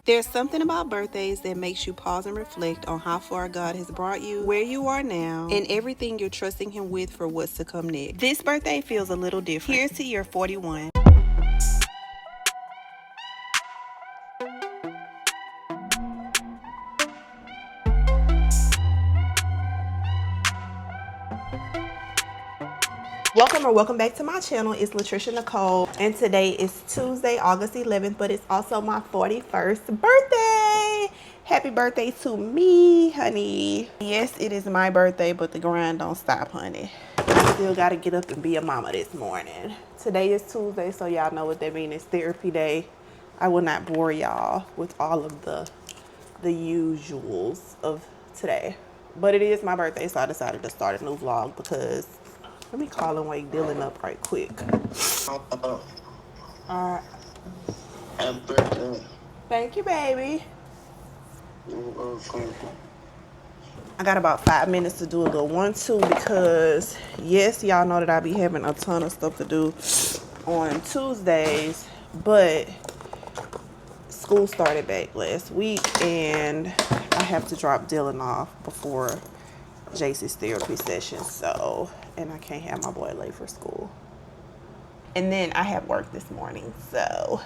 There's something about birthdays that makes you pause and reflect on how far God has brought you, where you are now, and everything you're trusting Him with for what's to come next. This birthday feels a little different. Here's to your 41. Welcome back to my channel. It's Latricia Nicole, and today is Tuesday, August 11th, but it's also my 41st birthday. Happy birthday to me, honey. Yes, it is my birthday, but the grind don't stop, honey. I still gotta get up and be a mama this morning. Today is Tuesday, so y'all know what that means. It's therapy day. I will not bore y'all with all of the usuals of today, but it is my birthday, so I decided to start a new vlog because let me call and wake Dylan up right quick. Alright. Happy birthday. Thank you, baby. You're welcome. I got about 5 minutes to do a little 1-2 because, yes, y'all know that I be having a ton of stuff to do on Tuesdays, but school started back last week and I have to drop Dylan off before JC's therapy session, so, and I can't have my boy late for school. And then I have work this morning, so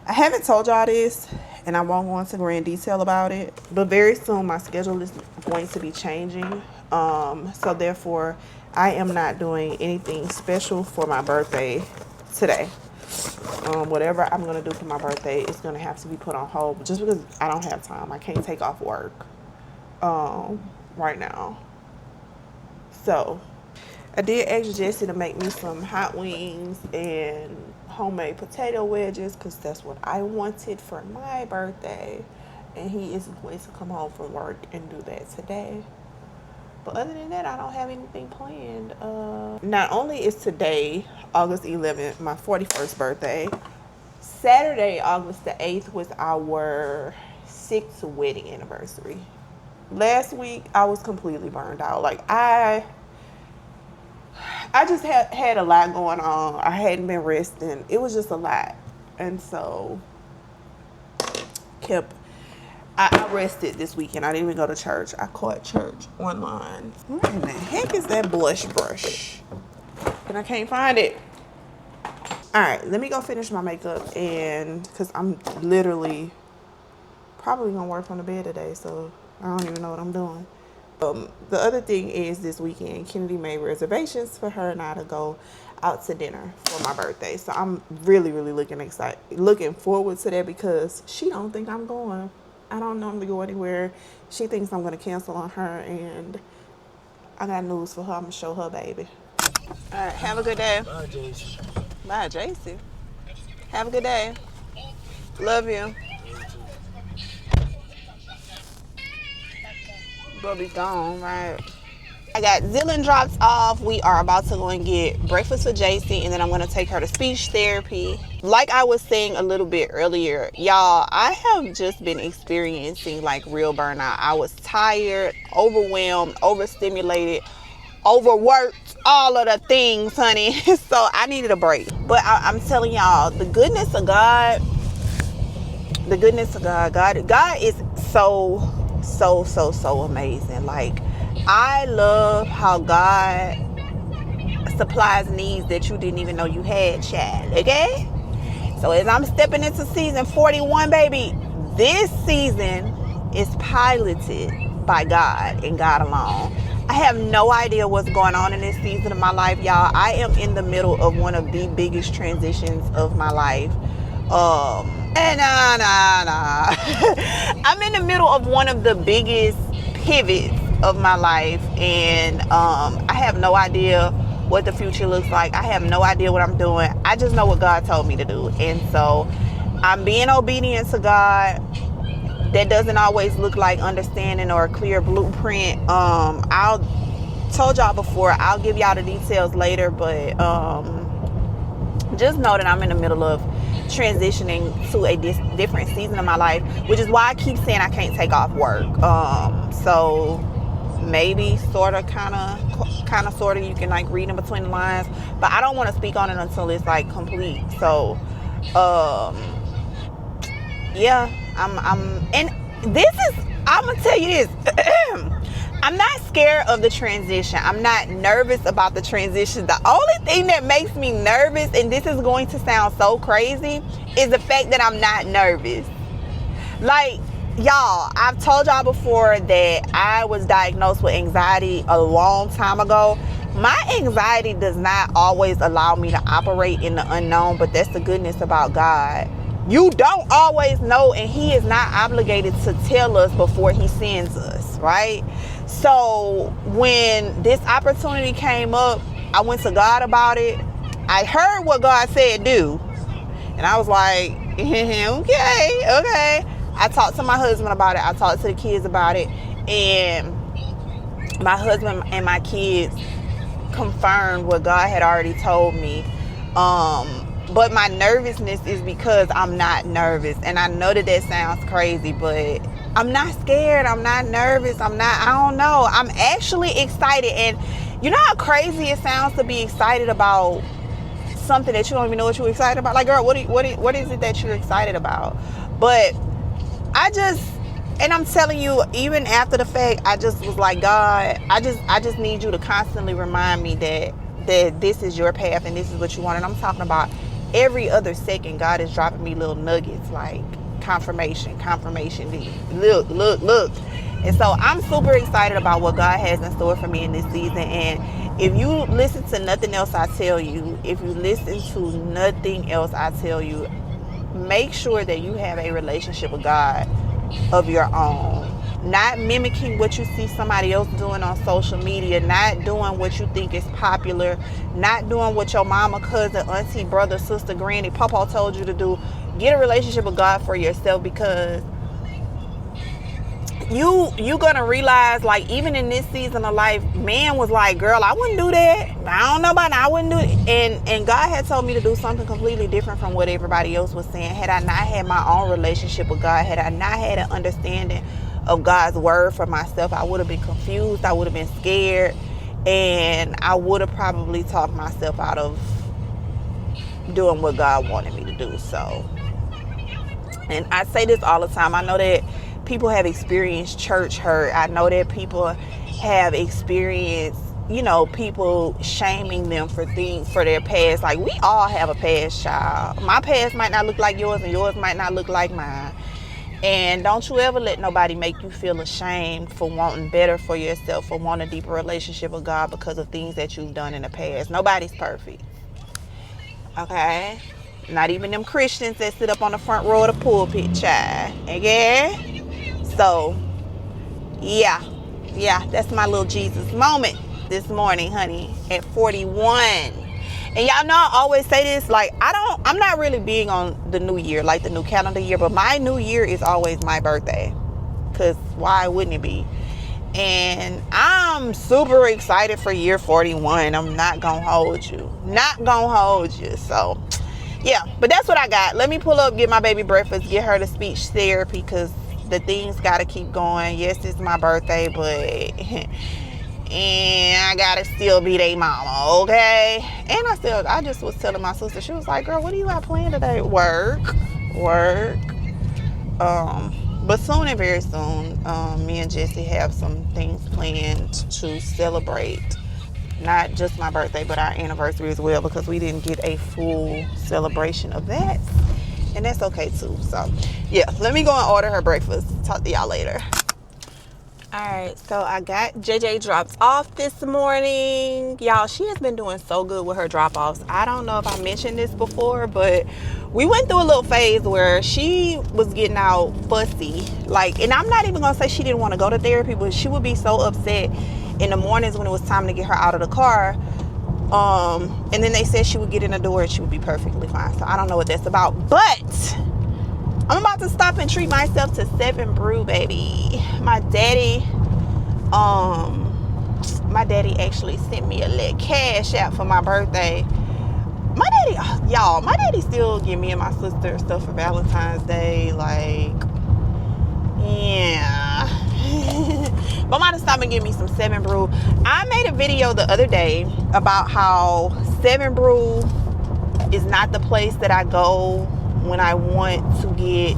I haven't told y'all this and I won't go into grand detail about it, but very soon my schedule is going to be changing, so therefore I am not doing anything special for my birthday today. Whatever I'm gonna do for my birthday is gonna have to be put on hold just because I don't have time. I can't take off work right now. So I did ask Jesse to make me some hot wings and homemade potato wedges because that's what I wanted for my birthday, and he is going to come home from work and do that today. But other than that, I don't have anything planned. Not only is today, August 11th, my 41st birthday, Saturday, August the 8th, was our 6th wedding anniversary. Last week, I was completely burned out. Like, I just had a lot going on. I hadn't been resting. It was just a lot. And so, I rested this weekend. I didn't even go to church. I caught church online. What in the heck is that blush brush? And I can't find it. All right, let me go finish my makeup, and because I'm literally probably gonna work from the bed today, so I don't even know what I'm doing. The other thing is this weekend, Kennedy made reservations for her and I to go out to dinner for my birthday. So I'm really, really looking forward to that because she don't think I'm going. I don't normally go anywhere. She thinks I'm gonna cancel on her, and I got news for her. I'm gonna show her, baby. All right, have a good day. Bye, Jason. Bye, JC. Have a good day. Love you. Bubby's gone, right? I got Dylan dropped off. We are about to go and get breakfast for JC, and then I'm going to take her to speech therapy. Like I was saying a little bit earlier, y'all, I have just been experiencing like real burnout. I was tired, overwhelmed, overstimulated, overworked, all of the things, honey. So I needed a break. But I'm telling y'all, the goodness of God, God is so amazing. Like, I love how God supplies needs that you didn't even know you had, child. Okay? So as I'm stepping into season 41, baby, this season is piloted by God and God alone. I have no idea what's going on in this season of my life, y'all. I am in the middle of one of the biggest transitions of my life. I'm in the middle of one of the biggest pivots of my life, and I have no idea what the future looks like. I have no idea what I'm doing. I just know what God told me to do, and so I'm being obedient to God. That doesn't always look like understanding or a clear blueprint. I'll told y'all before, I'll give y'all the details later, but just know that I'm in the middle of transitioning to a different season of my life, which is why I keep saying I can't take off work. So maybe sort of you can like read in between the lines, but I don't want to speak on it until it's like complete. So yeah, and I'm gonna tell you this. I'm not scared of the transition. I'm not nervous about the transition. The only thing that makes me nervous, and this is going to sound so crazy, is the fact that I'm not nervous. Like, y'all, I've told y'all before that I was diagnosed with anxiety a long time ago. My anxiety does not always allow me to operate in the unknown, but that's the goodness about God. You don't always know, and he is not obligated to tell us before he sends us, right? So when this opportunity came up, I went to God about it. I heard what God said do, and I was like, okay. I talked to my husband about it. I talked to the kids about it, and my husband and my kids confirmed what God had already told me. But my nervousness is because I'm not nervous. And I know that sounds crazy, but I'm not scared. I'm not nervous. I don't know. I'm actually excited. And you know how crazy it sounds to be excited about something that you don't even know what you're excited about? Like, girl, what is it that you're excited about? But and I'm telling you, even after the fact, I just was like, God, I just need you to constantly remind me that this is your path and this is what you want. And I'm talking about every other second, God is dropping me little nuggets like confirmation. Look. And so I'm super excited about what God has in store for me in this season. And if you listen to nothing else I tell you, make sure that you have a relationship with God of your own. Not mimicking what you see somebody else doing on social media, not doing what you think is popular, not doing what your mama, cousin, auntie, brother, sister, granny, papa told you to do. Get a relationship with God for yourself, because you gonna realize, like, even in this season of life, man was like, girl, I wouldn't do that. I don't know about that. I wouldn't do it. And God had told me to do something completely different from what everybody else was saying. Had I not had my own relationship with God, had I not had an understanding of God's word for myself, I would have been confused. I would have been scared, and I would have probably talked myself out of doing what God wanted me to do. So, and I say this all the time. I know that people have experienced church hurt. I know that people have experienced, people shaming them for their past. Like, we all have a past, child. My past might not look like yours, and yours might not look like mine. And don't you ever let nobody make you feel ashamed for wanting better for yourself, for wanting a deeper relationship with God because of things that you've done in the past. Nobody's perfect. Okay? Not even them Christians that sit up on the front row of the pulpit, child. Okay? So, yeah, that's my little Jesus moment this morning, honey, at 41. And y'all know I always say this, like, I'm not really big on the new year, like the new calendar year, but my new year is always my birthday, because why wouldn't it be? And I'm super excited for year 41. I'm not gonna hold you. So, yeah, but that's what I got. Let me pull up, get my baby breakfast, get her to speech therapy, because the things gotta keep going. Yes, it's my birthday, but and I gotta still be their mama, okay? And I just was telling my sister, she was like, girl, what do you got planned today? Work. But soon and very soon, me and Jessie have some things planned to celebrate, not just my birthday, but our anniversary as well, because we didn't get a full celebration of that. And that's okay too. So, yeah, let me go and order her breakfast. Talk to y'all later. Alright, so I got JJ dropped off this morning. Y'all, she has been doing so good with her drop-offs. I don't know if I mentioned this before, but we went through a little phase where she was getting out fussy. Like, and I'm not even going to say she didn't want to go to therapy, but she would be so upset in the mornings when it was time to get her out of the car. And then they said she would get in the door and she would be perfectly fine. So I don't know what that's about, but I'm about to stop and treat myself to 7 Brew, baby. My daddy actually sent me a little cash out for my birthday. My daddy still give me and my sister stuff for Valentine's Day. Like, yeah. But I'm about to stop and get me some 7 Brew. I made a video the other day about how 7 Brew is not the place that I go when I want to get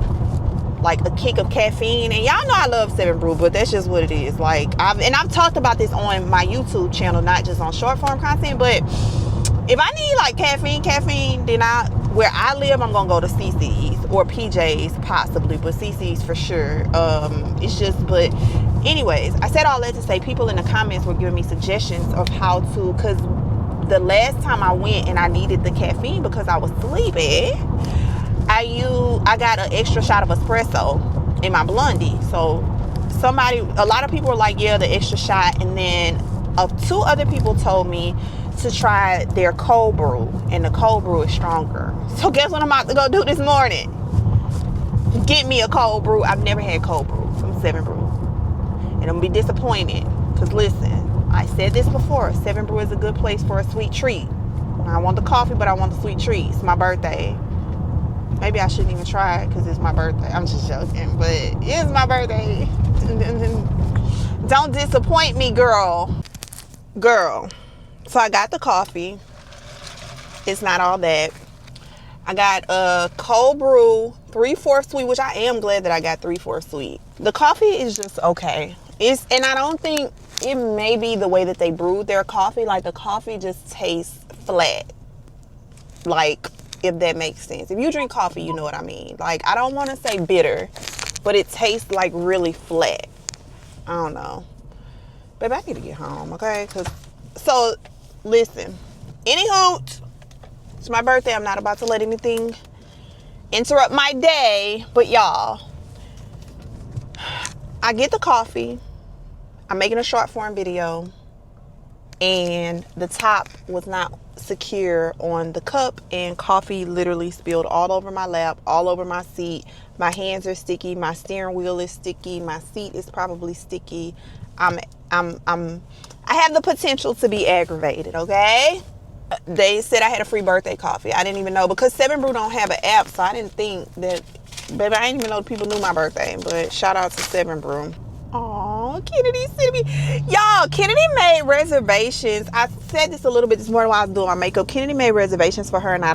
like a kick of caffeine. And y'all know I love 7 Brew, but that's just what it is. Like, I've talked about this on my YouTube channel, not just on short form content, but if I need like caffeine, then where I live, I'm gonna go to CC's or PJ's possibly, but CC's for sure. It's just, but anyways, I said all that to say people in the comments were giving me suggestions of how to, because the last time I went and I needed the caffeine because I was sleepy, I got an extra shot of espresso in my blondie. So a lot of people were like, yeah, the extra shot. And then 2 other people told me to try their cold brew, and the cold brew is stronger. So guess what I'm about to go do this morning? Get me a cold brew. I've never had cold brew from 7 Brew, and I'm gonna be disappointed because listen, I said this before, 7 Brew is a good place for a sweet treat. I want the coffee, but I want the sweet treat. It's my birthday. Maybe I shouldn't even try it because it's my birthday. I'm just joking, but it's my birthday. Don't disappoint me, girl. So I got the coffee. It's not all that. I got a cold brew, 3/4 sweet, which I am glad that I got 3/4 sweet. The coffee is just okay. And I don't think it may be the way that they brewed their coffee. Like, the coffee just tastes flat. Like, if that makes sense. If you drink coffee, you know what I mean. Like, I don't want to say bitter, but it tastes like really flat. I don't know. Babe, I need to get home, okay? So, listen. Anywho, it's my birthday. I'm not about to let anything interrupt my day. But y'all, I get the coffee. I'm making a short form video. And the top was not secure on the cup. And coffee literally spilled all over my lap, all over my seat. My hands are sticky. My steering wheel is sticky. My seat is probably sticky. I have the potential to be aggravated, okay? They said I had a free birthday coffee. I didn't even know, because 7 Brew don't have an app, so I didn't think that, baby, I didn't even know people knew my birthday, but shout out to 7 Brew. Oh, Kennedy sent me. Y'all, Kennedy made reservations. I said this a little bit this morning while I was doing my makeup. Kennedy made reservations for her and I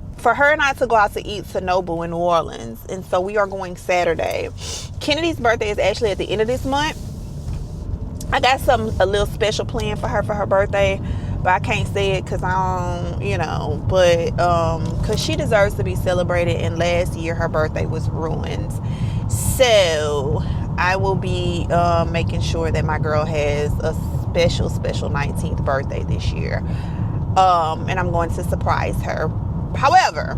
to go out to eat to Nobu in New Orleans. And so we are going Saturday. Kennedy's birthday is actually at the end of this month. I got a little special plan for her birthday, but I can't say it because I don't, but because she deserves to be celebrated, and last year her birthday was ruined. So I will be making sure that my girl has a special 19th birthday this year, and I'm going to surprise her. However,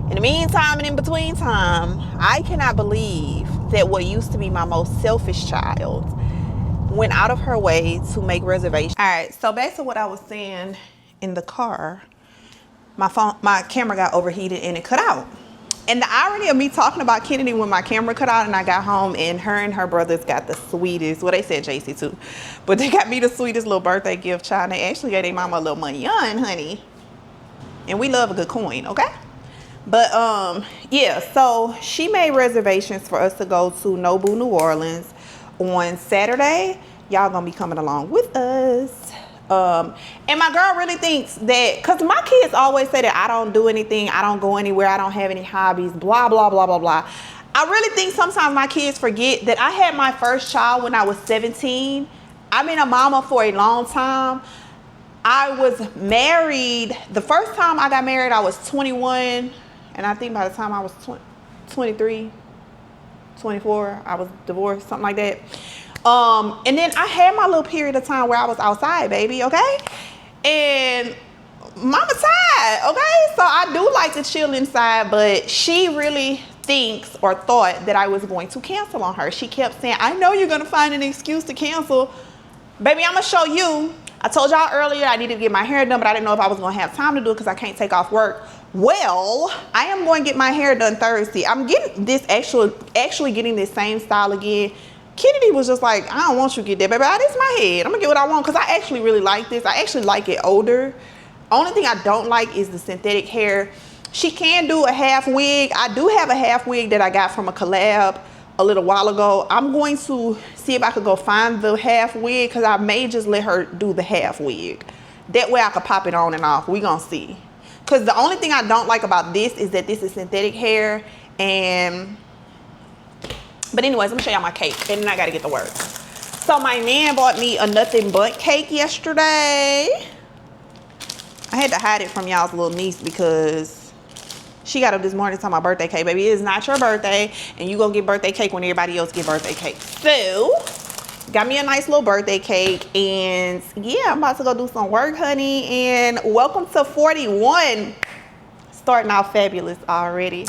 in the meantime and in between time, I cannot believe that what used to be my most selfish child went out of her way to make reservations. All right, so back to what I was saying in the car. My camera got overheated and it cut out. And the irony of me talking about Kennedy when my camera cut out and I got home, and her brothers got the sweetest, well, they said JC too, but they got me the sweetest little birthday gift, child. And they actually gave their mama a little money, honey. And we love a good coin, okay? But yeah, so she made reservations for us to go to Nobu, New Orleans on Saturday. Y'all gonna be coming along with us. And my girl really thinks that, because my kids always say that I don't do anything, I don't go anywhere, I don't have any hobbies, blah, blah, blah, blah, blah. I really think sometimes my kids forget that I had my first child when I was 17. I've been a mama for a long time. I was married. The first time I got married, I was 21. And I think by the time I was 23, 24, I was divorced, something like that. And then I had my little period of time where I was outside, baby, okay? And mama tired, okay? So I do like to chill inside, but she really thinks or thought that I was going to cancel on her. She kept saying, I know you're gonna find an excuse to cancel. Baby, I'm gonna show you. I told y'all earlier I needed to get my hair done, but I didn't know if I was gonna have time to do it because I can't take off work. Well, I am going to get my hair done Thursday. I'm getting this actually getting this same style again. Kennedy was just like, I don't want you to get that, baby. This is my head. I'm gonna get what I want because I actually really like this. I actually like it older. Only thing I don't like is the synthetic hair. She can do a half wig. I do have a half wig that I got from a collab a little while ago. I'm going to see if I could go find the half wig, because I may just let her do the half wig. That way I could pop it on and off. We gonna see. Because the only thing I don't like about this is that this is synthetic hair, and But anyways, let me show y'all my cake, and then I gotta get to work. So my man bought me a nothing but cake yesterday. I had to hide it from y'all's little niece because she got up this morning talking about birthday cake. Baby, it is not your birthday, and you gonna get birthday cake when everybody else get birthday cake. So, got me a nice little birthday cake, and yeah, I'm about to go do some work, honey, and welcome to 41. Starting out fabulous already.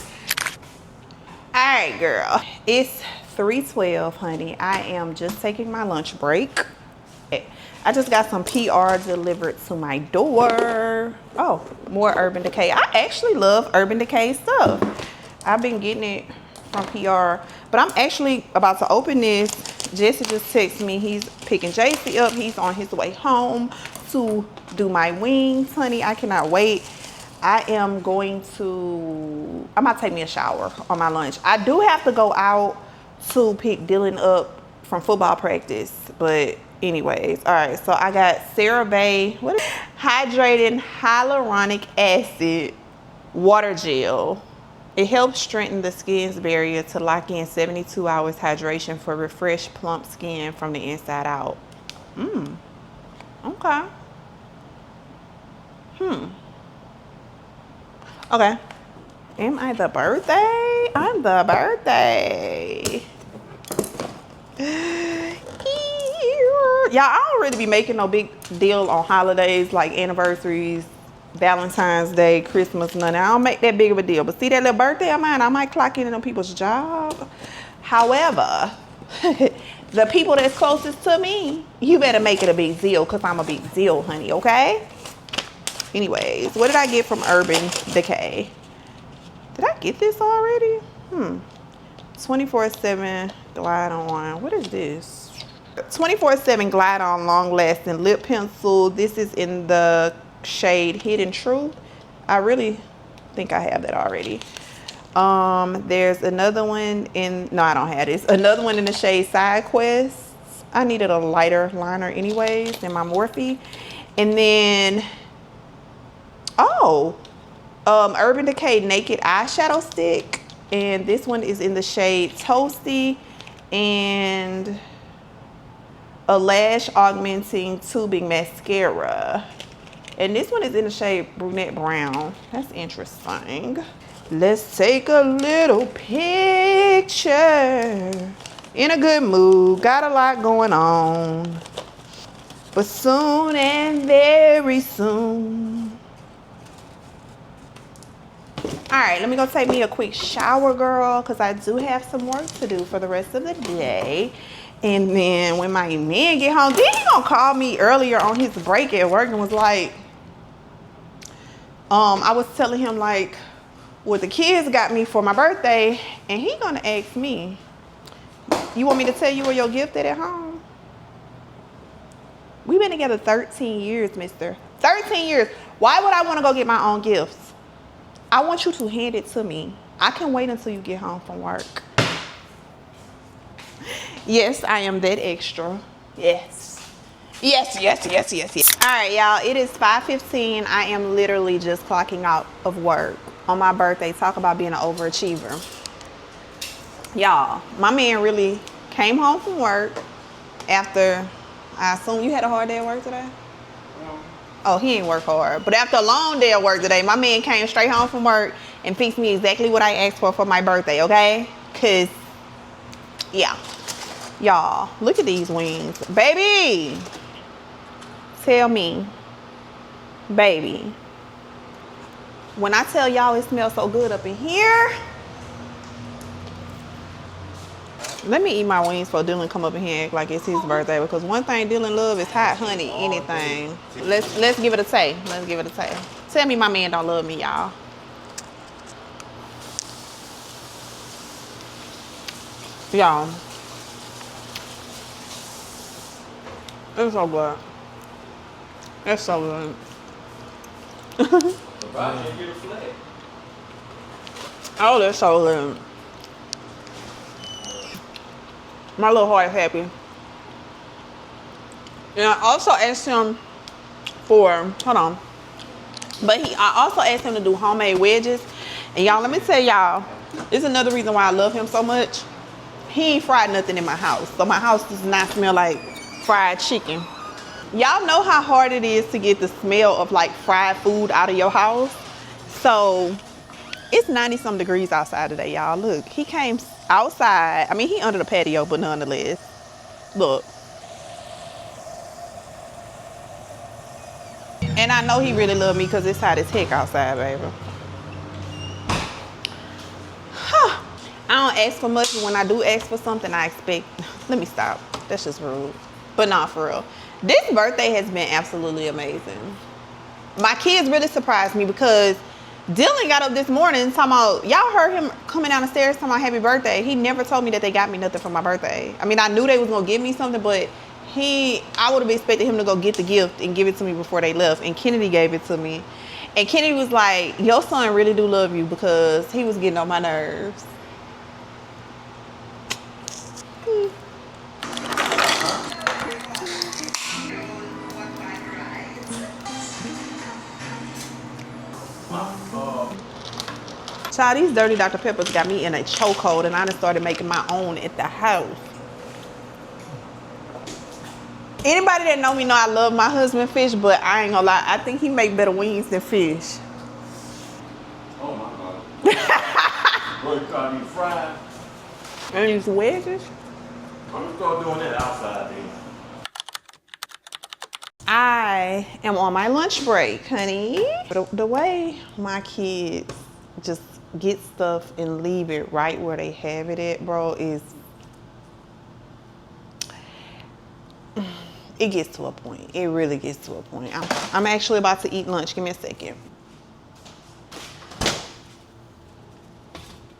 All right, girl, it's 3:12, honey. I am just taking my lunch break. I just got some PR delivered to my door. Oh, more Urban Decay. I actually love Urban Decay stuff. I've been getting it from PR, but I'm actually about to open this. Jesse just texted me. He's picking JC up. He's on his way home to do my wings, honey. I cannot wait. I am going to, I'm about to take me a shower on my lunch. I do have to go out to pick Dylan up from football practice, but anyways, all right, so I got CeraVe, what is hydrating hyaluronic acid water gel. It helps strengthen the skin's barrier to lock in 72 hours hydration for refreshed, plump skin from the inside out. Okay. Okay. Am I the birthday? I'm the birthday. Y'all, I don't really be making no big deal on holidays like anniversaries, Valentine's Day, Christmas, none. I don't make that big of a deal. But see that little birthday of mine, I might clock in on people's job. However, the people that's closest to me, you better make it a big deal because I'm a big deal, honey, okay? Anyways, what did I get from Urban Decay? Did I get this already? 24/7 Glide On. What is this? 24/7 Glide On Long Lasting Lip Pencil. This is in the shade Hidden Truth. I really think I have that already. There's another one in, no, I don't have this. Another one in the shade Side Quest. I needed a lighter liner anyways in my Morphe. And then, Urban Decay Naked Eyeshadow Stick. And this one is in the shade Toasty. And a lash augmenting tubing mascara. And this one is in the shade Brunette Brown. That's interesting. Let's take a little picture. In a good mood. Got a lot going on. But soon and very soon. All right, let me go take me a quick shower, girl, because I do have some work to do for the rest of the day. And then when my man get home, then he gonna call me earlier on his break at work and was like, I was telling him like what the kids got me for my birthday, and he gonna ask me, you want me to tell you where your gift at home? We've been together 13 years, mister. 13 years. Why would I want to go get my own gifts? I want you to hand it to me. I can wait until you get home from work. Yes, I am that extra. Yes. Yes. All right, y'all. It is 5:15. I am literally just clocking out of work on my birthday. Talk about being an overachiever. Y'all, my man really came home from work after, I assume you had a hard day at work today? Oh, he ain't work hard. But after a long day at work today, my man came straight home from work and fixed me exactly what I asked for my birthday, okay? Because, yeah. Y'all, look at these wings. Baby! Tell me, baby, when I tell y'all it smells so good up in here, let me eat my wings before Dylan come up in here and act like it's his birthday, because one thing Dylan love is hot honey, anything. Let's give it a taste. Let's give it a taste. Tell me my man don't love me, y'all. Y'all, it's so good. It's so good. Oh, that's so good. My little heart is happy. And I also asked him for, hold on. But I also asked him to do homemade wedges. And y'all, let me tell y'all, it's another reason why I love him so much. he ain't fried nothing in my house. So my house does not smell like fried chicken. Y'all know how hard it is to get the smell of like fried food out of your house. So it's 90-some degrees outside today, y'all. Look, he came outside. I mean, he under the patio, but nonetheless. Look. And I know he really love me because it's hot as heck outside, baby. I don't ask for much, but when I do ask for something, I expect. Let me stop. That's just rude. But not for real. This birthday has been absolutely amazing. My kids really surprised me because Dylan got up this morning talking about, y'all heard him coming down the stairs talking about happy birthday. He never told me that they got me nothing for my birthday. I mean, I knew they was gonna give me something, but I would have expected him to go get the gift and give it to me before they left. And Kennedy gave it to me. And Kennedy was like, your son really do love you, because he was getting on my nerves. Child, these dirty Dr. Peppers got me in a chokehold, and I just started making my own at the house. Anybody that know me know I love my husband fish, but I ain't gonna lie, I think he make better wings than fish. Oh my God. Boy, you call me fried. And these wedges. I'm gonna start doing that outside then. I am on my lunch break, honey. The way my kids just get stuff and leave it right where they have it at, bro, is, it gets to a point. It really gets to a point. I'm actually about to eat lunch. Give me a second.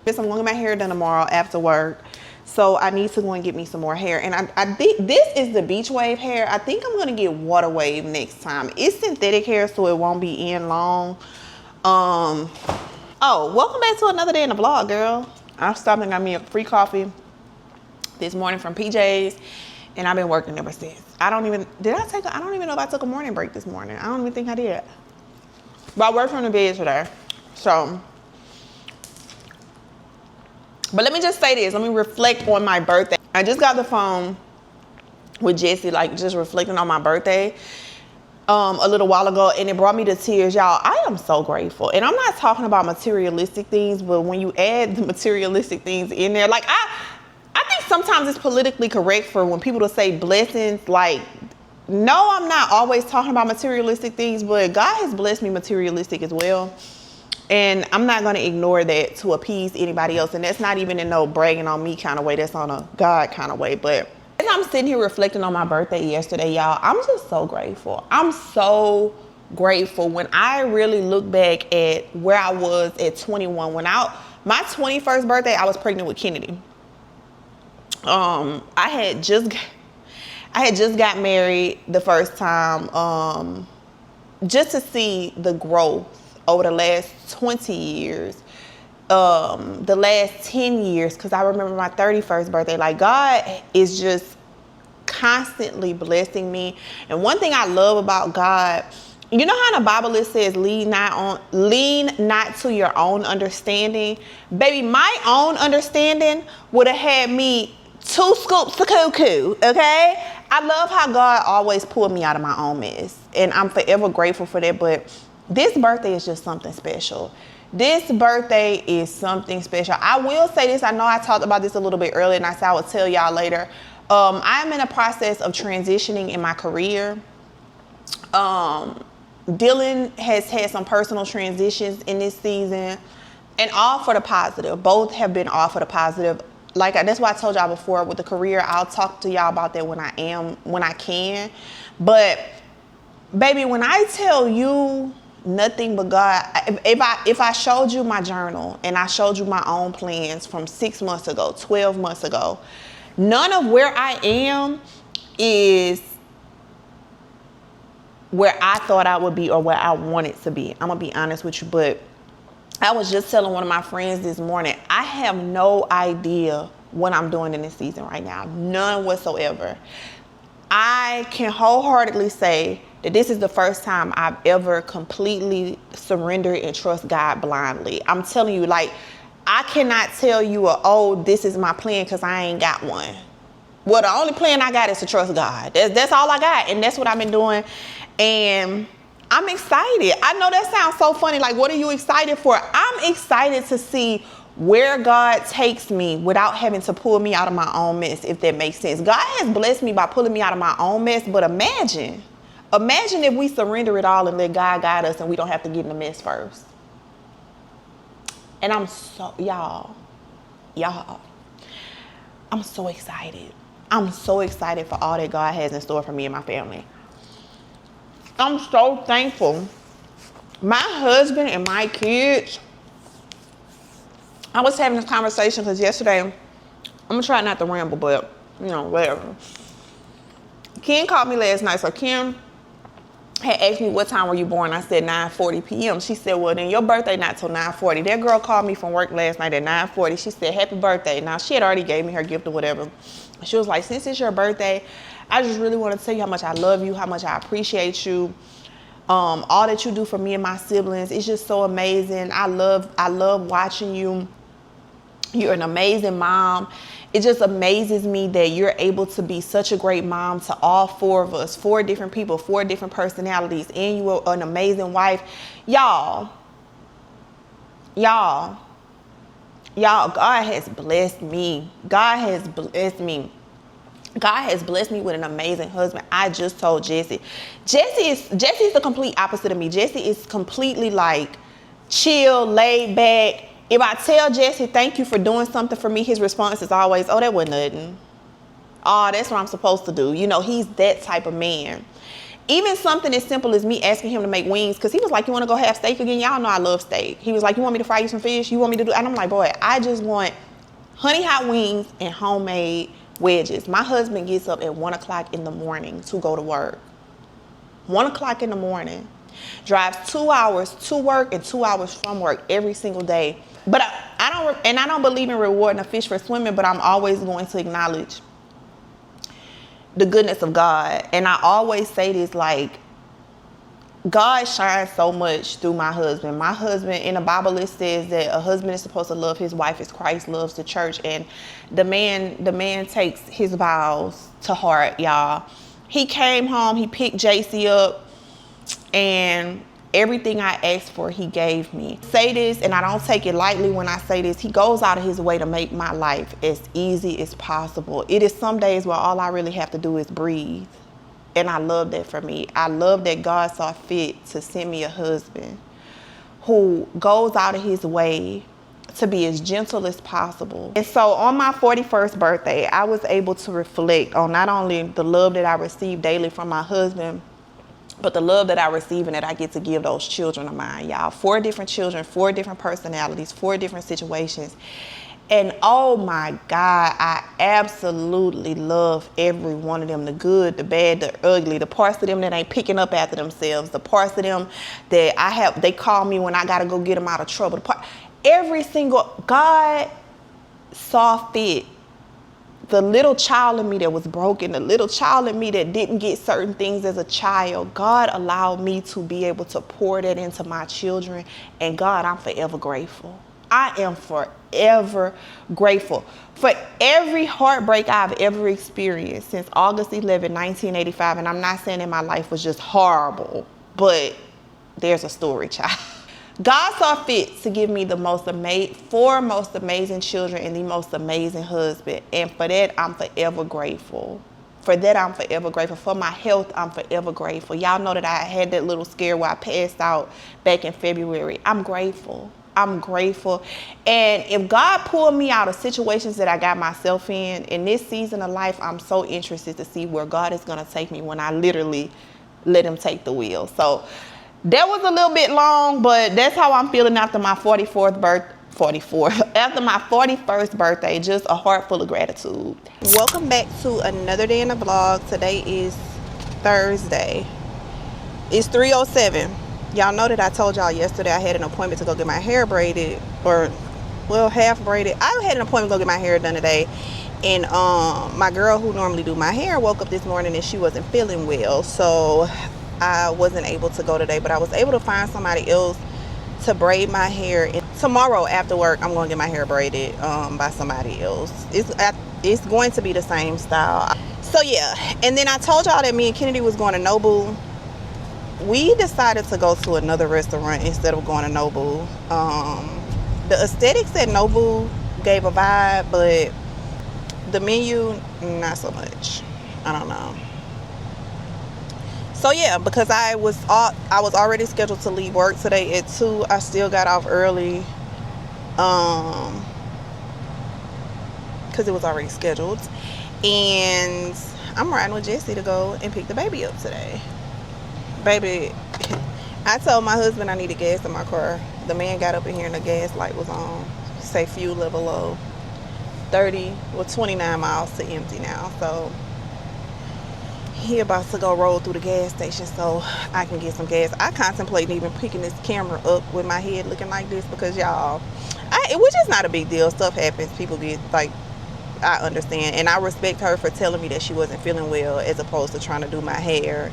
I'm going to get my hair done tomorrow after work. So I need to go and get me some more hair. And I think this is the beach wave hair. I think I'm going to get water wave next time. It's synthetic hair, so it won't be in long. Oh, welcome back to another day in the vlog, girl. I stopped and got me a free coffee this morning from PJ's, and I've been working ever since. I don't even know if I took a morning break this morning. I don't even think I did. But I worked from the bed today. So, but let me just say this. Let me reflect on my birthday. I just got the phone with Jesse, like just reflecting on my birthday a little while ago, and it brought me to tears. Y'all, I am so grateful. And I'm not talking about materialistic things, but when you add the materialistic things in there, like I think sometimes it's politically correct for when people to say blessings. Like, no, I'm not always talking about materialistic things, but God has blessed me materialistic as well. And I'm not going to ignore that to appease anybody else. And that's not even in no bragging on me kind of way. That's on a God kind of way. But as I'm sitting here reflecting on my birthday yesterday, y'all, I'm just so grateful. I'm so grateful. When I really look back at where I was at 21, my 21st birthday, I was pregnant with Kennedy. I had just got married the first time, just to see the growth over the last 20 years, the last 10 years, because I remember my 31st birthday. Like, God is just constantly blessing me. And one thing I love about God, you know how in the Bible it says, lean not to your own understanding? Baby, my own understanding would have had me 2 scoops of cuckoo, okay? I love how God always pulled me out of my own mess. And I'm forever grateful for that. But this birthday is just something special. This birthday is something special. I will say this. I know I talked about this a little bit earlier, and I said I would tell y'all later. I'm in a process of transitioning in my career. Dylan has had some personal transitions in this season, and all for the positive. Both have been all for the positive. Like, that's why I told y'all before with the career, I'll talk to y'all about that when I can. But baby, when I tell you nothing but God, if I showed you my journal and I showed you my own plans from 6 months ago, 12 months ago, none of where I am is where I thought I would be or where I wanted to be. I'm gonna be honest with you, but I was just telling one of my friends this morning, I have no idea what I'm doing in this season right now. None whatsoever. I can wholeheartedly say that this is the first time I've ever completely surrendered and trust God blindly. I'm telling you, like, I cannot tell you, oh, this is my plan, because I ain't got one. Well, the only plan I got is to trust God. That's all I got, and that's what I've been doing. And I'm excited. I know that sounds so funny. Like, what are you excited for? I'm excited to see where God takes me without having to pull me out of my own mess, if that makes sense. God has blessed me by pulling me out of my own mess, but imagine if we surrender it all and let God guide us, and we don't have to get in the mess first. And I'm so, y'all, I'm so excited. I'm so excited for all that God has in store for me and my family. I'm so thankful. My husband and my kids, I was having this conversation because yesterday, I'm going to try not to ramble, but, whatever. Kim called me last night. So Kim had asked me, what time were you born? I said 9:40 p.m. She said, well, then your birthday not till 9:40. That girl called me from work last night at 9:40. She said, happy birthday. Now, she had already gave me her gift or whatever. She was like, since it's your birthday, I just really want to tell you how much I love you, how much I appreciate you. All that you do for me and my siblings. It's just so amazing. I love watching you. You're an amazing mom. It just amazes me that you're able to be such a great mom to all four of us, 4 different people, 4 different personalities, and you are an amazing wife. Y'all, God has blessed me. God has blessed me. God has blessed me with an amazing husband. I just told Jesse. Jesse is the complete opposite of me. Jesse is completely like chill, laid back. If I tell Jesse, thank you for doing something for me, his response is always, oh, that wasn't nothing. Oh, that's what I'm supposed to do. He's that type of man. Even something as simple as me asking him to make wings, because he was like, you want to go have steak again? Y'all know I love steak. He was like, you want me to fry you some fish? You want me to do? And I'm like, boy, I just want honey hot wings and homemade wedges. My husband gets up at 1 o'clock in the morning to go to work. 1 o'clock in the morning. Drives 2 hours to work and 2 hours from work every single day. But I don't believe in rewarding a fish for swimming, but I'm always going to acknowledge the goodness of God. And I always say this, like, God shines so much through my husband. My husband, in the Bible, it says that a husband is supposed to love his wife as Christ loves the church. And the man takes his vows to heart, y'all. He came home, he picked JC up, and everything I asked for, he gave me. Say this, and I don't take it lightly when I say this. He goes out of his way to make my life as easy as possible. It is some days where all I really have to do is breathe. And I love that for me. I love that God saw fit to send me a husband who goes out of his way to be as gentle as possible. And so on my 41st birthday, I was able to reflect on not only the love that I receive daily from my husband, but the love that I receive and that I get to give those children of mine, y'all. 4 different children, 4 different personalities, 4 different situations. And oh my God, I absolutely love every one of them. The good, the bad, the ugly, the parts of them that ain't picking up after themselves, the parts of them that they call me when I gotta go get them out of trouble. Every single, God saw fit. The little child in me that was broken, the little child in me that didn't get certain things as a child, God allowed me to be able to pour that into my children. And God, I'm forever grateful. I am forever grateful for every heartbreak I've ever experienced since August 11, 1985. And I'm not saying that my life was just horrible, but there's a story, child. God saw fit to give me the 4 most amazing children and the most amazing husband. And for that, I'm forever grateful. For that, I'm forever grateful. For my health, I'm forever grateful. Y'all know that I had that little scare where I passed out back in February. I'm grateful. I'm grateful. And if God pulled me out of situations that I got myself in this season of life, I'm so interested to see where God is going to take me when I literally let him take the wheel. So that was a little bit long, but that's how I'm feeling after my after my 41st birthday. Just a heart full of gratitude. Welcome back to another day in the vlog. Today is Thursday. It's 3:07. Y'all know that I told y'all yesterday I had an appointment to go get my hair braided, half braided. I had an appointment to go get my hair done today. And my girl who normally do my hair woke up this morning and she wasn't feeling well. So I wasn't able to go today, but I was able to find somebody else to braid my hair. And tomorrow after work, I'm going to get my hair braided by somebody else. It's going to be the same style. So yeah, and then I told y'all that me and Kennedy was going to Nobu. We decided to go to another restaurant instead of going to Nobu. The aesthetics at Nobu gave a vibe, but the menu, not so much. I don't know. So yeah, because I was already scheduled to leave work today at 2. I still got off early, because it was already scheduled. And I'm riding with Jessie to go and pick the baby up today. Baby, I told my husband I needed gas in my car. The man got up in here and the gas light was on. Say fuel level low. 29 miles to empty now. So he about to go roll through the gas station so I can get some gas. I contemplate even picking this camera up with my head looking like this because y'all, which is not a big deal. Stuff happens. People get like, I understand. And I respect her for telling me that she wasn't feeling well as opposed to trying to do my hair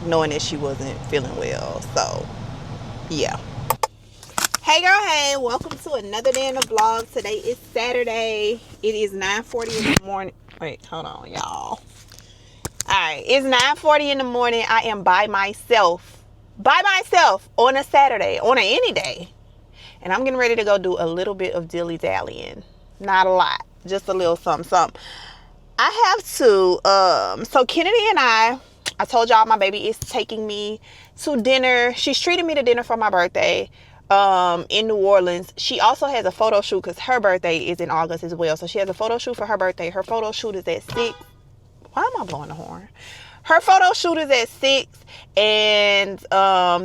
knowing that she wasn't feeling well. So yeah. Hey girl, hey, welcome to another day in the vlog. Today is Saturday. It is 9:40 in the morning. Wait, hold on, y'all. Alright, it's 9:40 in the morning. I am by myself on a Saturday, on any day. And I'm getting ready to go do a little bit of dilly-dallying. Not a lot, just a little something. I have to, so Kennedy and I told y'all my baby is taking me to dinner. She's treating me to dinner for my birthday. In New Orleans. She also has a photo shoot because her birthday is in August as well. So she has a photo shoot for her birthday. Her photo shoot is at 6. Why am I blowing the horn? Her photo shoot is at 6. And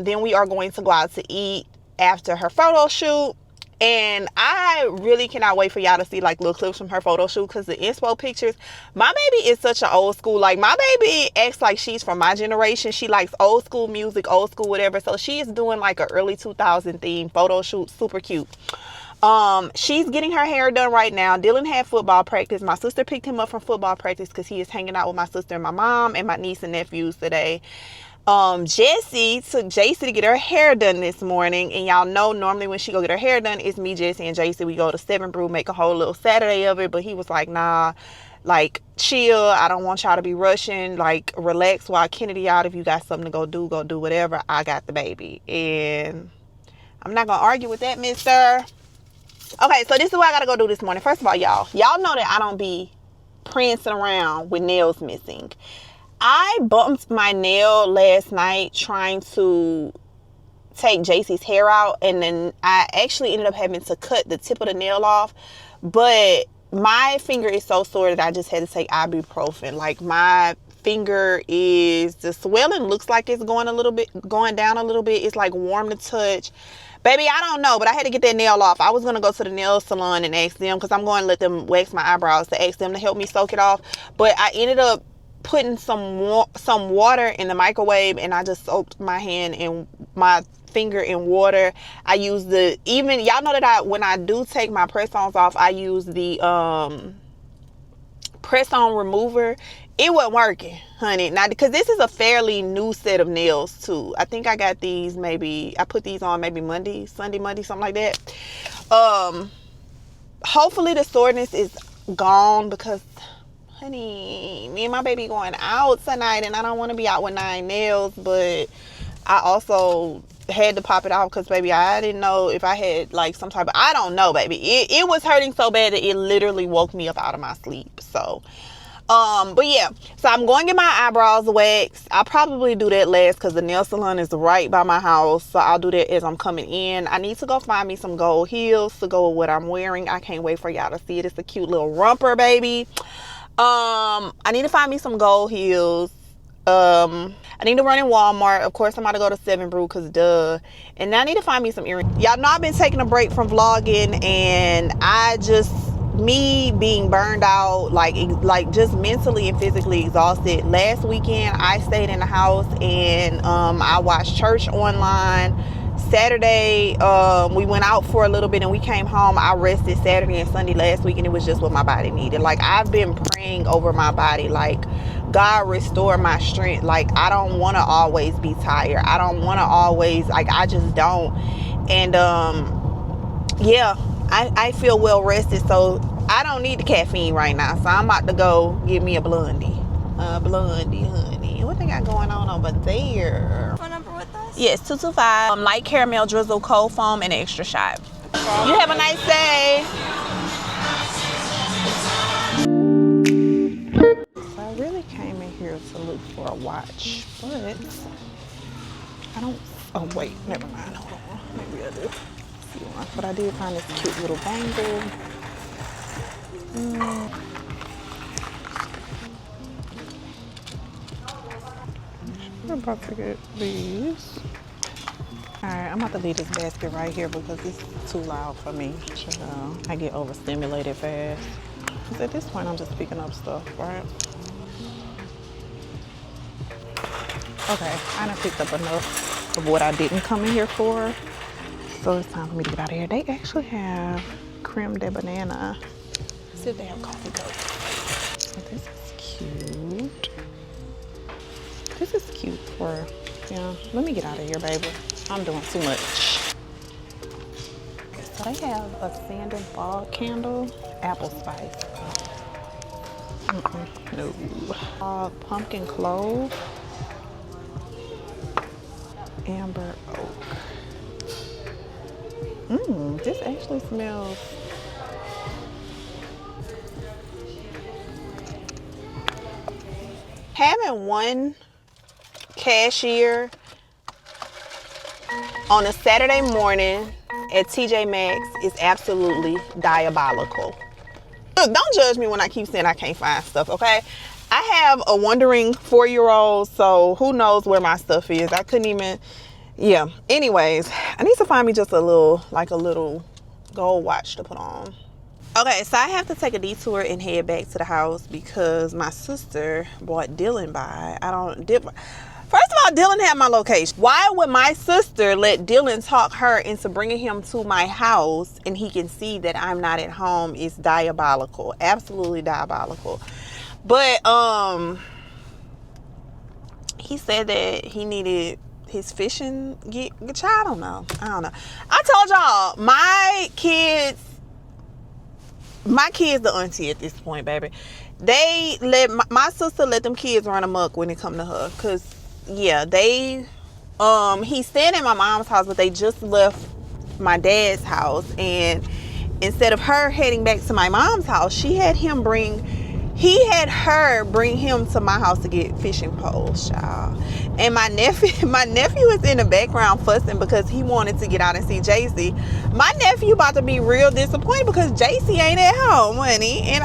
then we are going to go out to eat after her photo shoot. And I really cannot wait for y'all to see like little clips from her photo shoot because the inspo pictures, my baby is such an old school, like my baby acts like she's from my generation. She likes old school music, old school whatever. So she is doing like an early 2000 theme photo shoot, super cute. She's getting her hair done right now. Dylan had football practice. My sister picked him up from football practice because he is hanging out with my sister and my mom and my niece and nephews today. Jessie took JC to get her hair done this morning, and y'all know normally when she go get her hair done, it's me, Jessie, and JC. We go to Brew, make a whole little Saturday of it, but he was like, nah, like chill. I don't want y'all to be rushing. Like relax while Kennedy out. If you got something to go do whatever. I got the baby, and I'm not gonna argue with that, mister. Okay, so this is what I gotta go do this morning. First of all, y'all know that I don't be prancing around with nails missing. I bumped my nail last night trying to take JC's hair out, and then I actually ended up having to cut the tip of the nail off, but my finger is so sore that I just had to take ibuprofen. Like my finger is, the swelling looks like it's going down a little bit. It's like warm to touch. Baby, I don't know, but I had to get that nail off. I was going to go to the nail salon and ask them, because I'm going to let them wax my eyebrows, to ask them to help me soak it off, but I ended up putting some water in the microwave, and I just soaked my hand and my finger in water. I use y'all know that when I do take my press-ons off, I use the press-on remover. It wasn't working, honey. Now, because this is a fairly new set of nails too. I think I got these I put these on maybe Sunday, Monday, something like that. Hopefully the soreness is gone, because honey, me and my baby going out tonight, and I don't want to be out with 9 nails, but I also had to pop it off because, baby, I didn't know if I had like some type of, I don't know, baby. It was hurting so bad that it literally woke me up out of my sleep. So, but yeah, so I'm going to get my eyebrows waxed. I'll probably do that last because the nail salon is right by my house. So I'll do that as I'm coming in. I need to go find me some gold heels to go with what I'm wearing. I can't wait for y'all to see it. It's a cute little romper, baby. I need to find me some gold heels. I need to run in Walmart. Of course, I'm about to go to Brew because duh. And I need to find me some earrings. Y'all know I've been taking a break from vlogging, and me being burned out, like just mentally and physically exhausted. Last weekend, I stayed in the house and I watched church online. Saturday, we went out for a little bit and we came home. I rested Saturday and Sunday last week, and it was just what my body needed. Like, I've been praying over my body, like, God restore my strength. Like, I don't want to always be tired. I don't want to always, like, I just don't. And yeah, I feel well rested, so I don't need the caffeine right now. So I'm about to go get me a blondie. Blondie, honey. What they got going on over there? Phone number with us? Yes, 225. Light caramel drizzle, cold foam, and an extra shot. You have a nice day. So I really came in here to look for a watch, but I don't. Oh wait, never mind. Hold on. Maybe I do. See one. But I did find this cute little bangle. I'm about to get these. Alright, I'm about to leave this basket right here because it's too loud for me. I get overstimulated fast. Because at this point, I'm just picking up stuff, right? Okay, I done picked up enough of what I didn't come in here for. So it's time for me to get out of here. They actually have creme de banana. Let's see if they have coffee cups. So this is cute. This is cute for, yeah. Let me get out of here, baby. I'm doing too much. So they have a sand and fog candle, apple spice. No. Pumpkin clove, amber oak. This actually smells. Having one cashier on a Saturday morning at TJ Maxx is absolutely diabolical. Look, don't judge me when I keep saying I can't find stuff, okay? I have a wandering 4-year-old, so who knows where my stuff is. I couldn't even, yeah. Anyways, I need to find me just a little gold watch to put on. Okay, so I have to take a detour and head back to the house because my sister brought Dylan by. First of all, Dylan had my location. Why would my sister let Dylan talk her into bringing him to my house and he can see that I'm not at home? Is diabolical. Absolutely diabolical. But he said that he needed his fishing gear. I don't know. I told y'all, my kids the auntie at this point, baby. They let my sister let them kids run amok when it come to her, cause yeah, he's staying at my mom's house, but they just left my dad's house, and instead of her heading back to my mom's house, he had her bring him to my house to get fishing poles, y'all. And my nephew is in the background fussing because he wanted to get out and see JC. My nephew about to be real disappointed because JC ain't at home, honey. And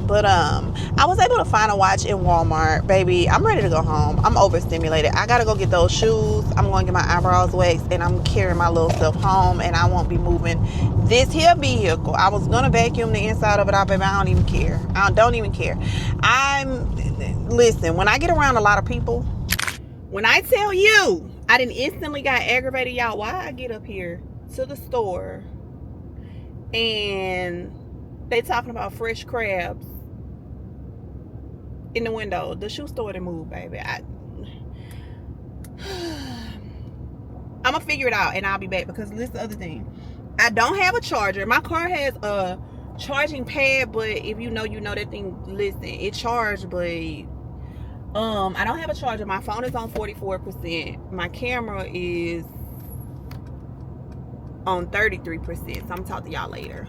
but I was able to find a watch in Walmart, baby. I'm ready to go home. I'm overstimulated. I gotta go get those shoes. I'm going to get my eyebrows waxed, and I'm carrying my little self home, and I won't be moving this here vehicle. I was gonna vacuum the inside of it out, baby. I don't even care. I don't even care. Listen, when I get around a lot of people, when I tell you I didn't instantly got aggravated, y'all, why I get up here to the store and they talking about fresh crabs in the window. The shoe store didn't move, baby. I'm gonna figure it out and I'll be back, because this is the other thing. I don't have a charger. My car has a charging pad, but if you know that thing, listen, it charged, but I don't have a charger. My phone is on 44%. My camera is on 33%. So I'm gonna talk to y'all later.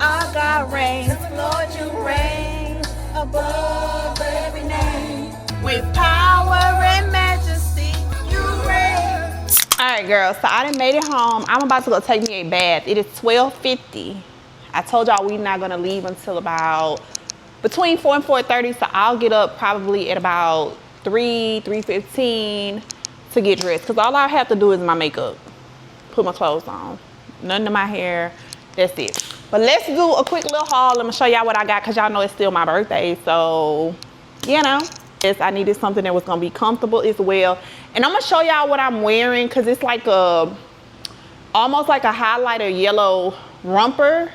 I got rain, Lord, you reign above every name. With power and majesty, you reign. Alright, girls, so I done made it home. I'm about to go take me a bath. It is 12:50. I told y'all we're not gonna leave until about between 4 and 4:30, so I'll get up probably at about 3:15 to get dressed, because all I have to do is my makeup. put my clothes on. Nothing in my hair. That's it. But let's do a quick little haul. I'm gonna show y'all what I got because y'all know it's still my birthday. So, you know. Yes, I needed something that was gonna be comfortable as well. And I'm gonna show y'all what I'm wearing because it's like a, almost like a highlighter yellow romper.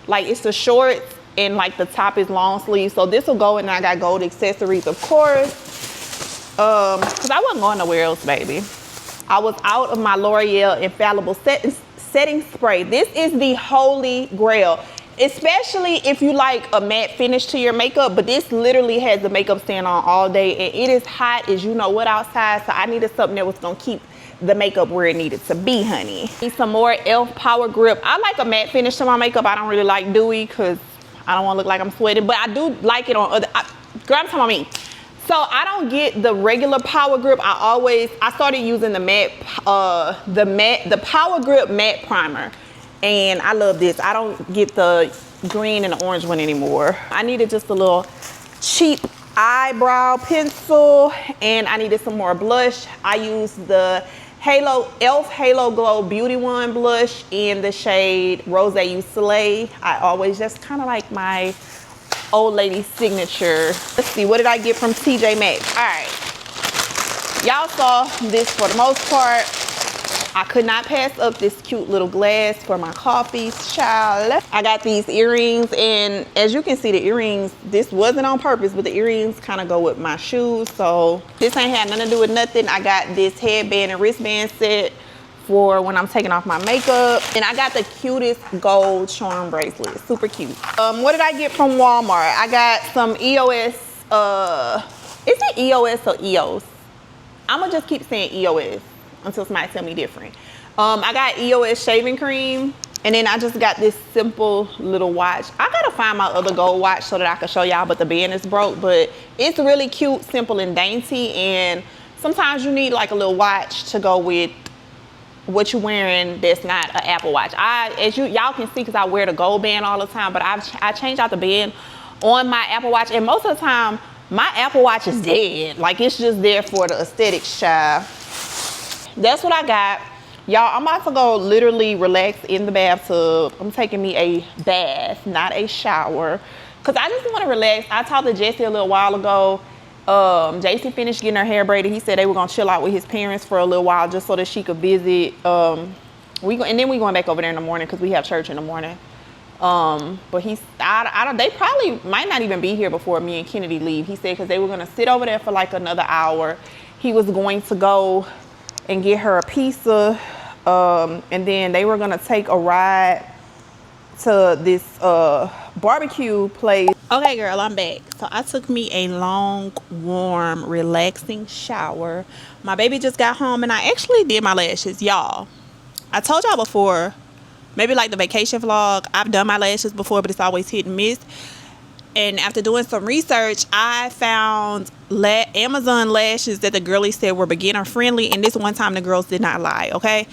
Like it's the shorts and like the top is long sleeve. So this will go, and I got gold accessories, of course. Cause I wasn't going nowhere else, baby. I was out of my L'Oreal Infallible Setting Spray. This is the holy grail, especially if you like a matte finish to your makeup. But this literally has the makeup stand on all day, and it is hot as you know what outside. So I needed something that was gonna keep the makeup where it needed to be, honey. Need some more e.l.f. Power Grip. I like a matte finish to my makeup. I don't really like dewy because I don't want to look like I'm sweating, but I do like it on other. Girl, I'm talking about me. So I don't get the regular Power Grip. I started using the Power Grip matte primer, and I love this. I don't get the green and the orange one anymore. I needed just a little cheap eyebrow pencil, and I needed some more blush. I used the e.l.f. Halo Glow Beauty One blush in the shade Rose You Slay. I always just kind of like my old lady signature. Let's see, what did I get from TJ Maxx? All right, y'all saw this for the most part. I could not pass up this cute little glass for my coffees, child. I got these earrings, and as you can see, the earrings, this wasn't on purpose, but the earrings kind of go with my shoes, so this ain't had nothing to do with nothing. I got this headband and wristband set for when I'm taking off my makeup, and I got the cutest gold charm bracelet, super cute. What did I get from Walmart? I got some EOS, is it EOS or EOS? I'm gonna just keep saying EOS until somebody tell me different. I got EOS shaving cream, and then I just got this simple little watch. I gotta find my other gold watch so that I can show y'all, but the band is broke. But it's really cute, simple, and dainty, and sometimes you need like a little watch to go with what you're wearing that's not an Apple Watch. As y'all can see, because I wear the gold band all the time, but I change out the band on my Apple Watch, and most of the time my Apple Watch is dead. Like, it's just there for the aesthetics, child. That's what I got. Y'all, I'm about to go literally relax in the bathtub. I'm taking me a bath, not a shower, because I just want to relax. I talked to Jesse a little while ago. JC finished getting her hair braided. He said they were going to chill out with his parents for a little while just so that she could visit. And then we going back over there in the morning because we have church in the morning. But they probably might not even be here before me and Kennedy leave. He said because they were going to sit over there for like another hour. He was going to go and get her a pizza, and then they were gonna take a ride to this barbecue place. Okay, girl, I'm back. So I took me a long, warm, relaxing shower. My baby just got home, and I actually did my lashes. Y'all, I told y'all before, maybe like the vacation vlog, I've done my lashes before, but it's always hit and miss. And after doing some research, I found Amazon lashes that the girlies said were beginner friendly. And this one time the girls did not lie, okay?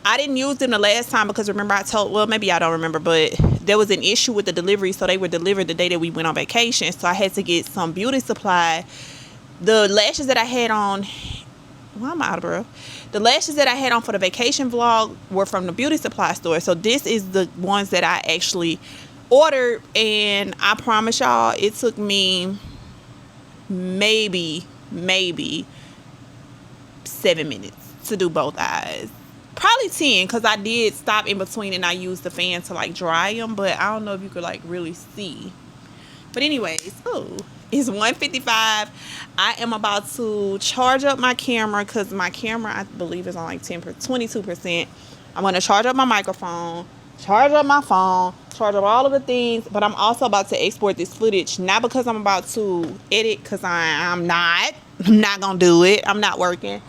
I didn't use them the last time because remember well, maybe y'all don't remember, but there was an issue with the delivery. So they were delivered the day that we went on vacation. So I had to get some beauty supply. The lashes that I had on, well, I'm out of breath. The lashes that I had on for the vacation vlog were from the beauty supply store. So this is the ones that I actually ordered, and I promise y'all it took me maybe 7 minutes to do both eyes, probably 10 because I did stop in between and I used the fan to like dry them, but I don't know if you could like really see. But anyways, it's 1:55. I am about to charge up my camera because my camera I believe is on like 22%. I'm going to charge up my microphone, charge up my phone, charge up all of the things, but I'm also about to export this footage, not because I'm about to edit, because I'm not gonna do it, I'm not working,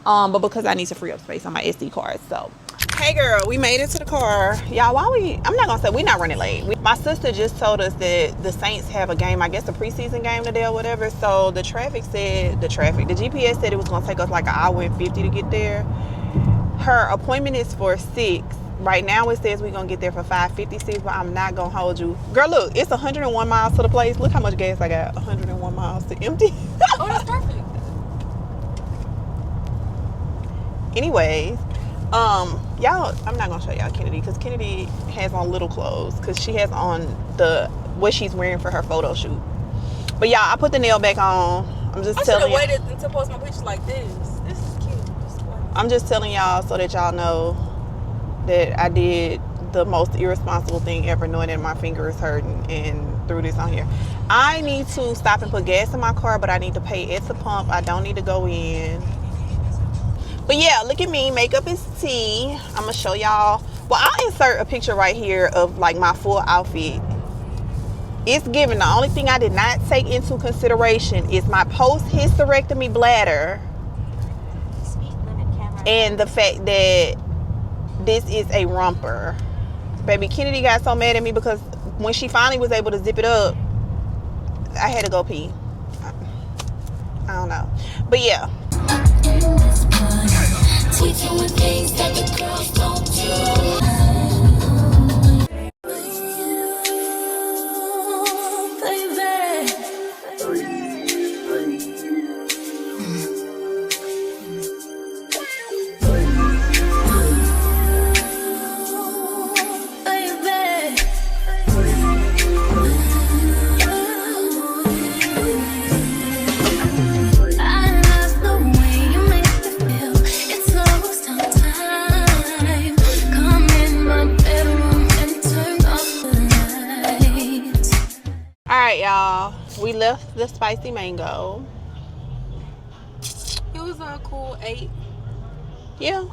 but because I need to free up space on my SD card. So hey girl, we made it to the car. Y'all, I'm not gonna say we're not running late. My sister just told us that the Saints have a game, I guess a preseason game today or whatever, so the GPS said it was gonna take us like an hour and 50 to get there. Her appointment is for 6. Right now it says we're gonna get there for 5:56, but I'm not gonna hold you. Girl, look, it's 101 miles to the place. Look how much gas I got. 101 miles to empty. Oh, that's perfect. Anyways, Y'all, I'm not gonna show y'all Kennedy because Kennedy has on little clothes because she has on what she's wearing for her photo shoot. But y'all, I put the nail back on. I'm just telling you. I should have waited to post my pictures like this. This is cute. I'm just telling y'all so that y'all know that I did the most irresponsible thing ever, knowing that my finger is hurting and threw this on here. I need to stop and put gas in my car, but I need to pay at the pump. I don't need to go in. But yeah, look at me. Makeup is tea. I'm gonna show y'all. Well, I'll insert a picture right here of like my full outfit. It's given. The only thing I did not take into consideration is my post-hysterectomy bladder and the fact that this is a romper. Baby, Kennedy got so mad at me because when she finally was able to zip it up, I had to go pee. I don't know. But yeah. Things that the girls don't do. Alright, y'all. We left the spicy mango. It was a cool 8. Yeah.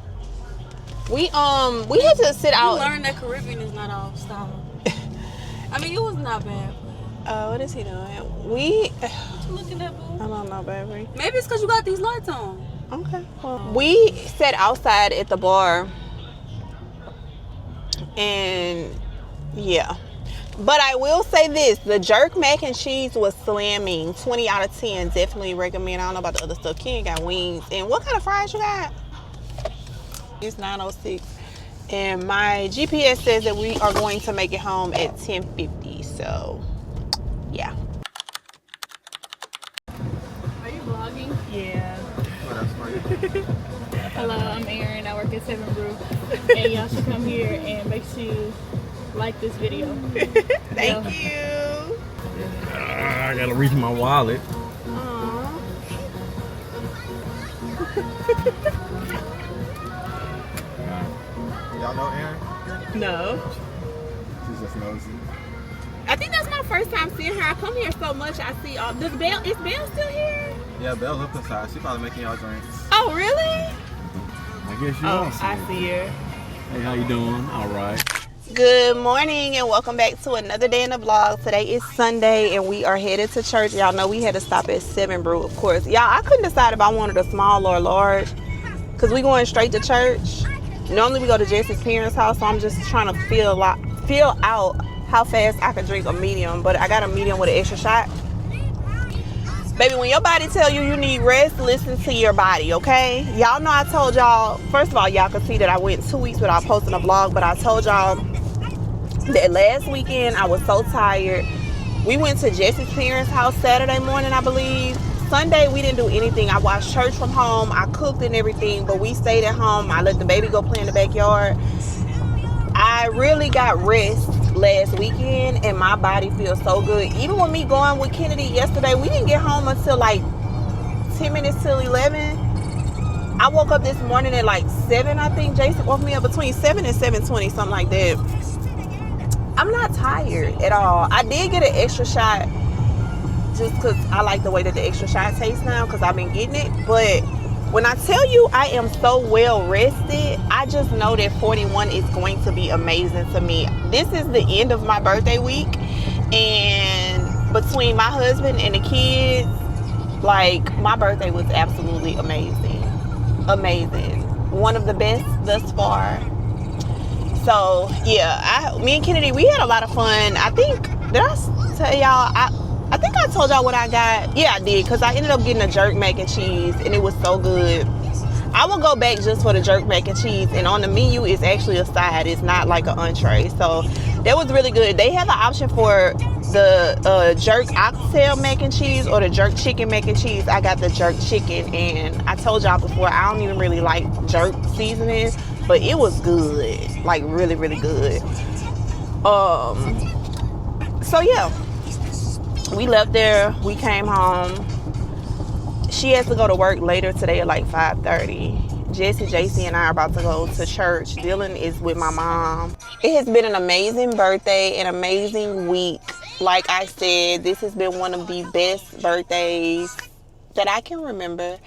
We had to sit out. You learned that Caribbean is not all style. I mean, it was not bad. Oh, what is he doing? What you looking at, boo? I don't know, baby. Maybe it's because you got these lights on. Okay. Well, we sat outside at the bar. And yeah. But I will say this, the jerk mac and cheese was slamming. 20 out of 10. Definitely recommend. I don't know about the other stuff. Ken got wings. And what kind of fries you got? It's 9:06. And my GPS says that we are going to make it home at 10:50. So, yeah. Are you vlogging? Yeah. Oh, that's funny. Hello, I'm Erin. I work at 7 Brew. And y'all should come here and make sure you like this video. Thank you. I gotta reach my wallet. Aww. Y'all know Erin? No. She's just nosy. I think that's my first time seeing her. I come here so much. I see all. Is Belle still here? Yeah, Belle's up inside. She probably making y'all drinks. Oh, really? I guess you Oh, want some. I see her. Hey, how you doing? All right. Good morning and welcome back to another day in the vlog. Today is Sunday and we are headed to church. Y'all know we had to stop at 7 Brew, of course. Y'all, I couldn't decide if I wanted a small or large because we going straight to church. Normally we go to Jesse's parents' house, so I'm just trying to feel out how fast I can drink a medium, but I got a medium with an extra shot. Baby, when your body tell you you need rest, listen to your body, okay? Y'all know I told y'all, first of all, y'all can see that I went 2 weeks without posting a vlog, but I told y'all that last weekend I was so tired. We went to Jesse's parents' house Saturday morning, I believe. Sunday, we didn't do anything. I watched church from home. I cooked and everything, but we stayed at home. I let the baby go play in the backyard. I really got rest last weekend and my body feels so good. Even with me going with Kennedy yesterday, we didn't get home until like 10 minutes till 11. I woke up this morning at like 7, I think. Jason woke me up between 7 and 7:20, something like that. I'm not tired at all. I did get an extra shot just because I like the way that the extra shot tastes now because I've been getting it. But when I tell you I am so well rested, I just know that 41 is going to be amazing to me. This is the end of my birthday week, and between my husband and the kids, like, my birthday was absolutely amazing. Amazing. One of the best thus far. So yeah, me and Kennedy, we had a lot of fun. I think, did I tell y'all, I think I told y'all what I got. Yeah, I did, because I ended up getting a jerk mac and cheese and it was so good. I will go back just for the jerk mac and cheese, and on the menu it's actually a side. It's not like an entree. So that was really good. They have an option for the jerk oxtail mac and cheese or the jerk chicken mac and cheese. I got the jerk chicken, and I told y'all before, I don't even really like jerk seasonings. but it was good, like really, really good. So yeah, we left there, we came home. She has to go to work later today at like 5:30. Jesse, JC, and I are about to go to church. Dylan is with my mom. It has been an amazing birthday, an amazing week. Like I said, this has been one of the best birthdays that I can remember.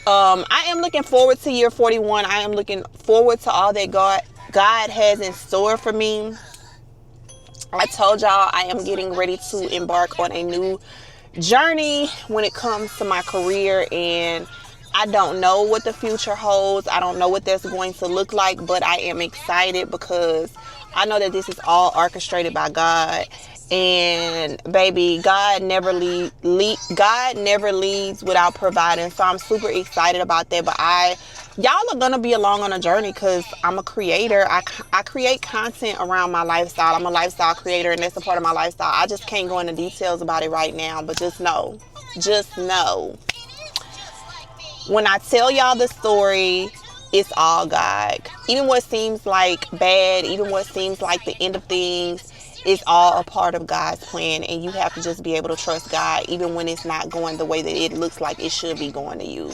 I am looking forward to year 41. I am looking forward to all that God has in store for me. I told y'all I am getting ready to embark on a new journey when it comes to my career, and I don't know what the future holds. I don't know what that's going to look like, but I am excited because I know that this is all orchestrated by God. And baby, God never leads without providing. So I'm super excited about that. But y'all are gonna be along on a journey because I'm a creator. I create content around my lifestyle. I'm a lifestyle creator, and that's a part of my lifestyle. I just can't go into details about it right now, but just know, when I tell y'all the story, it's all God. Even what seems like bad, even what seems like the end of things, it's all a part of God's plan, and you have to just be able to trust God even when it's not going the way that it looks like it should be going to you.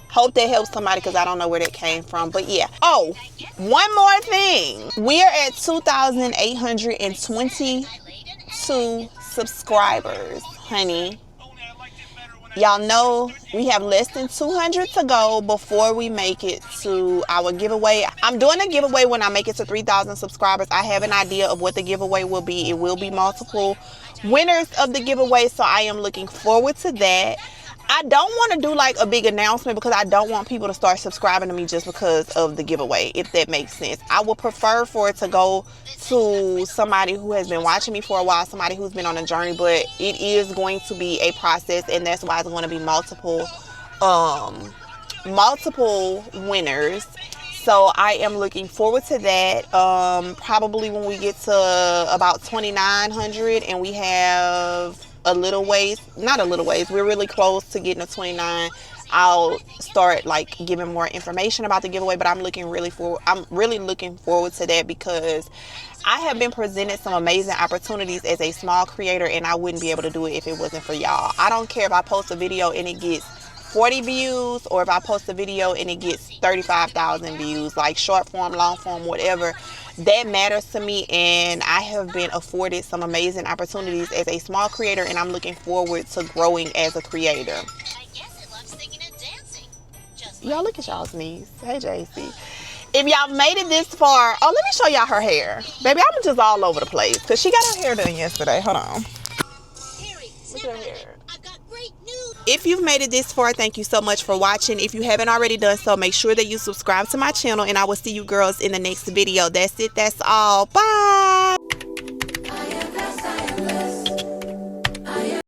Hope that helps somebody because I don't know where that came from. But yeah. Oh, one more thing. We are at 2,822 subscribers, honey. Y'all know we have less than 200 to go before we make it to our giveaway. I'm doing a giveaway when I make it to 3,000 subscribers. I have an idea of what the giveaway will be. It will be multiple winners of the giveaway, so I am looking forward to that. I don't want to do like a big announcement because I don't want people to start subscribing to me just because of the giveaway, if that makes sense. I would prefer for it to go to somebody who has been watching me for a while, somebody who's been on a journey, but it is going to be a process, and that's why it's going to be multiple winners. So I am looking forward to that. Probably when we get to about 2,900 and we have a little ways, not a little ways, we're really close to getting to 29, I'll start like giving more information about the giveaway. But I'm really looking forward to that because I have been presented some amazing opportunities as a small creator, and I wouldn't be able to do it if it wasn't for y'all. I don't care if I post a video and it gets 40 views or if I post a video and it gets 35,000 views, like short form, long form, whatever. That matters to me, and I have been afforded some amazing opportunities as a small creator, and I'm looking forward to growing as a creator. Y'all look at y'all's knees. Hey, JC. If y'all made it this far, oh, let me show y'all her hair. Baby, I'm just all over the place because she got her hair done yesterday. Hold on. Look at her hair. If you've made it this far, thank you so much for watching. If you haven't already done so, make sure that you subscribe to my channel, and I will see you girls in the next video. That's it. That's all. Bye.